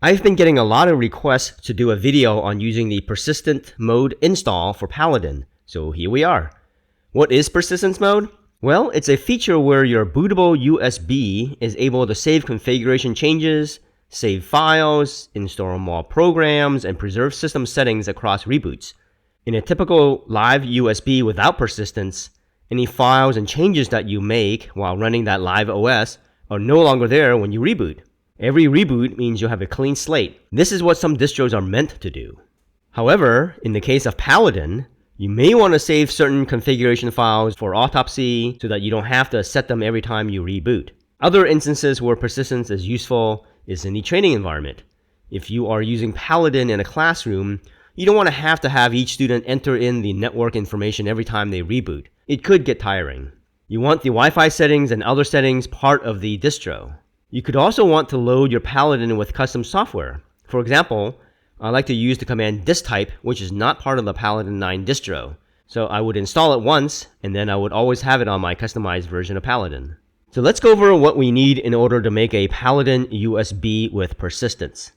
I've been getting a lot of requests to do a video on using the persistent mode install for Paladin, so here we are. What is persistence mode? Well, it's a feature where your bootable USB is able to save configuration changes, save files, install more programs, and preserve system settings across reboots. In a typical live USB without persistence, any files and changes that you make while running that live OS are no longer there when you reboot. Every reboot means you'll have a clean slate. This is what some distros are meant to do. However, in the case of Paladin, you may want to save certain configuration files for autopsy so that you don't have to set them every time you reboot. Other instances where persistence is useful is in the training environment. If you are using Paladin in a classroom, you don't want to have each student enter in the network information every time they reboot. It could get tiring. You want the Wi-Fi settings and other settings part of the distro. You could also want to load your Paladin with custom software. For example, I like to use the command distype, which is not part of the Paladin 9 distro. So I would install it once, and then I would always have it on my customized version of Paladin. So let's go over what we need in order to make a Paladin USB with persistence.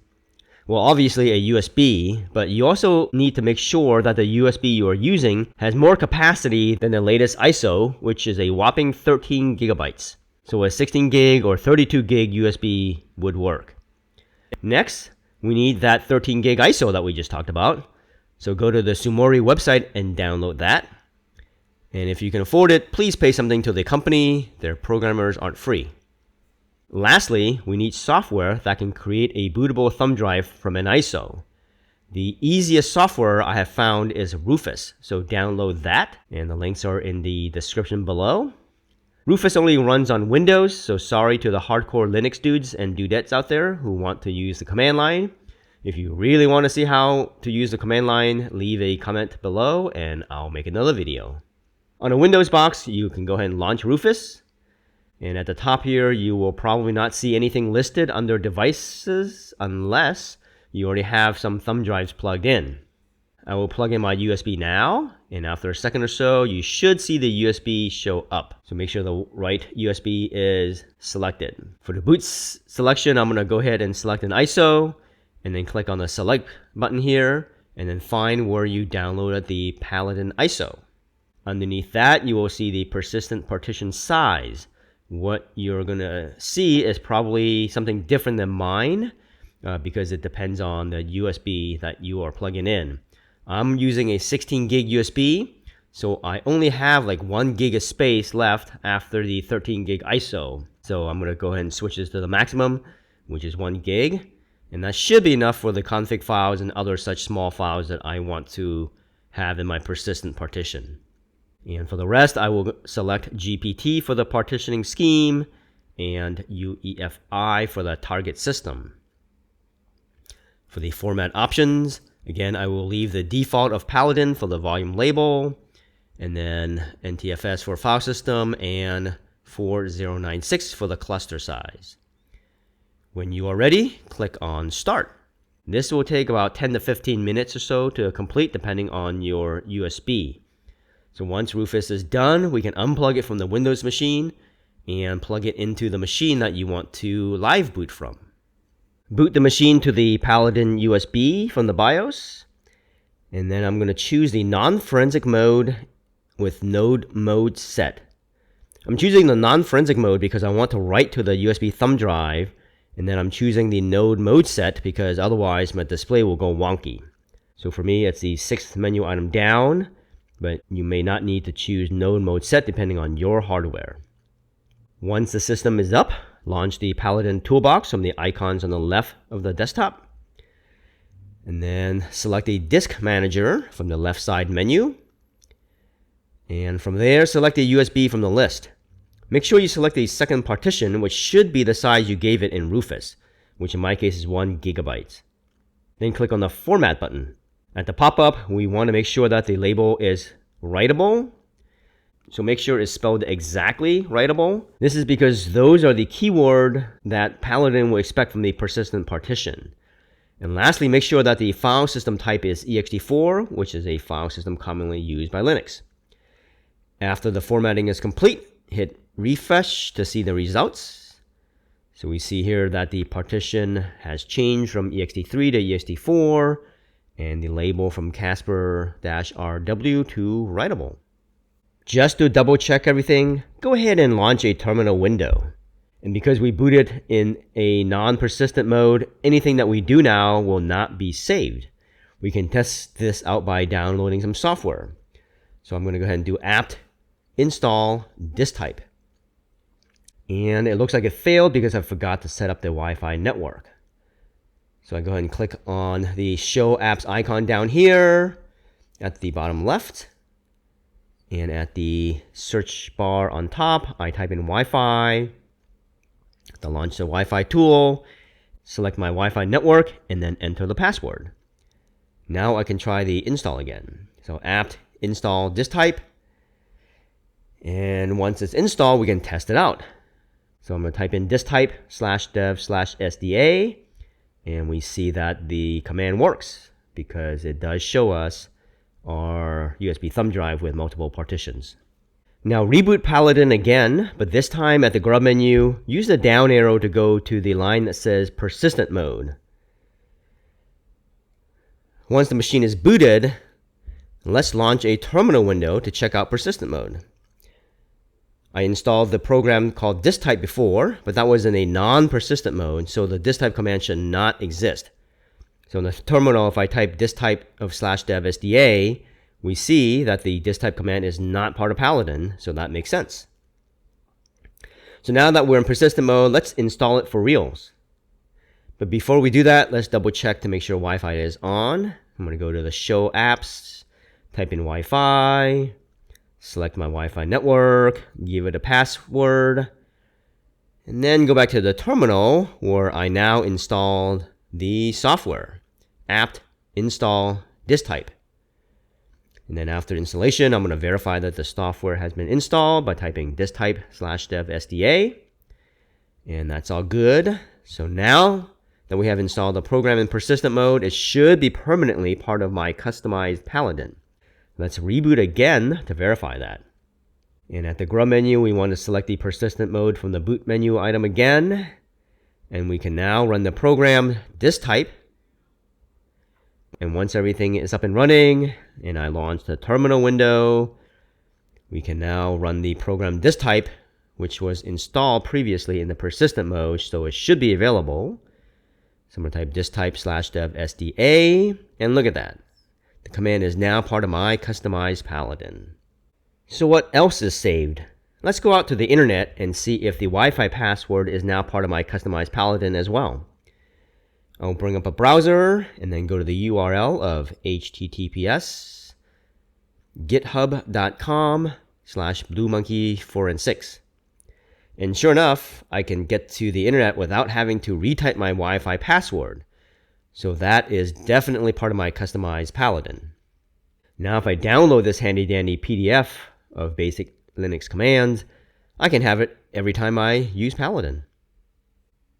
Well, obviously a USB, but you also need to make sure that the USB you are using has more capacity than the latest ISO, which is a whopping 13 gigabytes. So a 16 gig or 32 gig USB would work. Next, we need that 13 gig ISO that we just talked about. So go to the Sumuri website and download that. And if you can afford it, please pay something to the company. Their programmers aren't free. Lastly, we need software that can create a bootable thumb drive from an ISO. The easiest software I have found is Rufus, so download that, and the links are in the description below. Rufus only runs on Windows, so sorry to the hardcore Linux dudes and dudettes out there who want to use the command line. If you really want to see how to use the command line, leave a comment below and I'll make another video. On a Windows box, you can go ahead and launch Rufus. And at the top here, you will probably not see anything listed under devices unless you already have some thumb drives plugged in. I will plug in my USB now, and after a second or so, you should see the USB show up. So make sure the right USB is selected. For the boot selection, I'm going to go ahead and select an ISO, and then click on the select button here, and then find where you downloaded the Paladin ISO. Underneath that, you will see the persistent partition size. What you're going to see is probably something different than mine because it depends on the USB that you are plugging in. I'm using a 16 gig USB, so I only have like 1 gig of space left after the 13 gig ISO. So I'm going to go ahead and switch this to the maximum, which is 1 gig. And that should be enough for the config files and other such small files that I want to have in my persistent partition. And for the rest, I will select GPT for the partitioning scheme and UEFI for the target system. For the format options, again, I will leave the default of Paladin for the volume label, and then NTFS for file system, and 4096 for the cluster size. When you are ready, click on Start. This will take about 10 to 15 minutes or so to complete depending on your USB. So once Rufus is done, we can unplug it from the Windows machine and plug it into the machine that you want to live boot from. Boot the machine to the Paladin USB from the BIOS. And then I'm going to choose the non-forensic mode with node mode set. I'm choosing the non-forensic mode because I want to write to the USB thumb drive. And then I'm choosing the node mode set because otherwise my display will go wonky. So for me, it's the 6th menu item down. But you may not need to choose node mode set depending on your hardware. Once the system is up, launch the Paladin toolbox from the icons on the left of the desktop. And then select the disk manager from the left side menu. And from there, select the USB from the list. Make sure you select the second partition, which should be the size you gave it in Rufus, which in my case is 1 gigabyte. Then click on the Format button. At the pop-up, we want to make sure that the label is writable. So make sure it's spelled exactly writable. This is because those are the keyword that Paladin will expect from the persistent partition. And lastly, make sure that the file system type is ext4, which is a file system commonly used by Linux. After the formatting is complete, hit refresh to see the results. So we see here that the partition has changed from ext3 to ext4, and the label from Casper-RW to writable. Just to double check everything, go ahead and launch a terminal window. And because we booted in a non-persistent mode, anything that we do now will not be saved. We can test this out by downloading some software. So I'm going to go ahead and do apt install disk type. And it looks like it failed because I forgot to set up the Wi-Fi network. So I go ahead and click on the show apps icon down here at the bottom left. And at the search bar on top, I type in Wi-Fi. To launch the Wi-Fi tool, select my Wi-Fi network, and then enter the password. Now I can try the install again. So apt install disk type. And once it's installed, we can test it out. So I'm going to type in disk type /dev/sda. And we see that the command works because it does show us our USB thumb drive with multiple partitions. Now reboot Paladin again, but this time at the grub menu, use the down arrow to go to the line that says persistent mode. Once the machine is booted, let's launch a terminal window to check out persistent mode. I installed the program called disk type before, but that was in a non-persistent mode, so the disk type command should not exist. So in the terminal, if I type disk type of /dev/sda, we see that the disk type command is not part of Paladin, so that makes sense. So now that we're in persistent mode, let's install it for reals. But before we do that, let's double check to make sure Wi-Fi is on. I'm going to go to the show apps, type in Wi-Fi, select my Wi-Fi network, give it a password, and then go back to the terminal where I now installed the software, apt install disk type. And then after installation, I'm going to verify that the software has been installed by typing disk type /dev/sda. And that's all good. So now that we have installed the program in persistent mode, it should be permanently part of my customized Paladin. Let's reboot again to verify that. And at the grub menu, we want to select the persistent mode from the boot menu item again. And we can now run the program disk type. And once everything is up and running, and I launch the terminal window, we can now run the program disk type, which was installed previously in the persistent mode, so it should be available. So I'm going to type disk type /dev/sda, and look at that. The command is now part of my customized Paladin. So what else is saved? Let's go out to the internet and see if the Wi-Fi password is now part of my customized Paladin as well. I'll bring up a browser and then go to the URL of https github.com/bluemonkey4and6. And sure enough, I can get to the internet without having to retype my Wi-Fi password. So that is definitely part of my customized Paladin. Now if I download this handy dandy PDF of basic Linux commands, I can have it every time I use Paladin.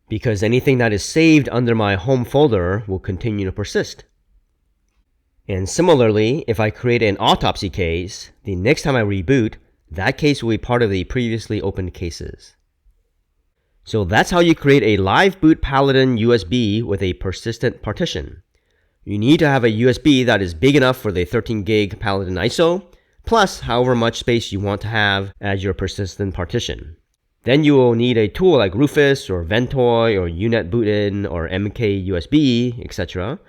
Because anything that is saved under my home folder will continue to persist. And similarly, if I create an autopsy case, the next time I reboot, that case will be part of the previously opened cases. So that's how you create a live boot Paladin USB with a persistent partition. You need to have a USB that is big enough for the 13 gig Paladin ISO, plus however much space you want to have as your persistent partition. Then you will need a tool like Rufus or Ventoy or UNetBootin or MKUSB, etc.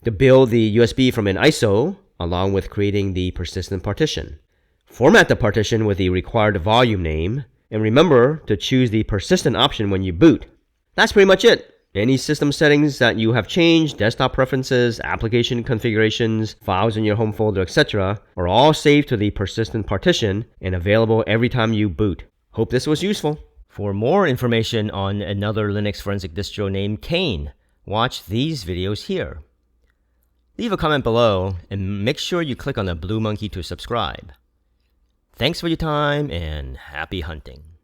to build the USB from an ISO along with creating the persistent partition. Format the partition with the required volume name, and remember to choose the persistent option when you boot. That's pretty much it. Any system settings that you have changed, desktop preferences, application configurations, files in your home folder, etc. are all saved to the persistent partition and available every time you boot. Hope this was useful. For more information on another Linux forensic distro named Kane, watch these videos here. Leave a comment below and make sure you click on the blue monkey to subscribe. Thanks for your time and happy hunting.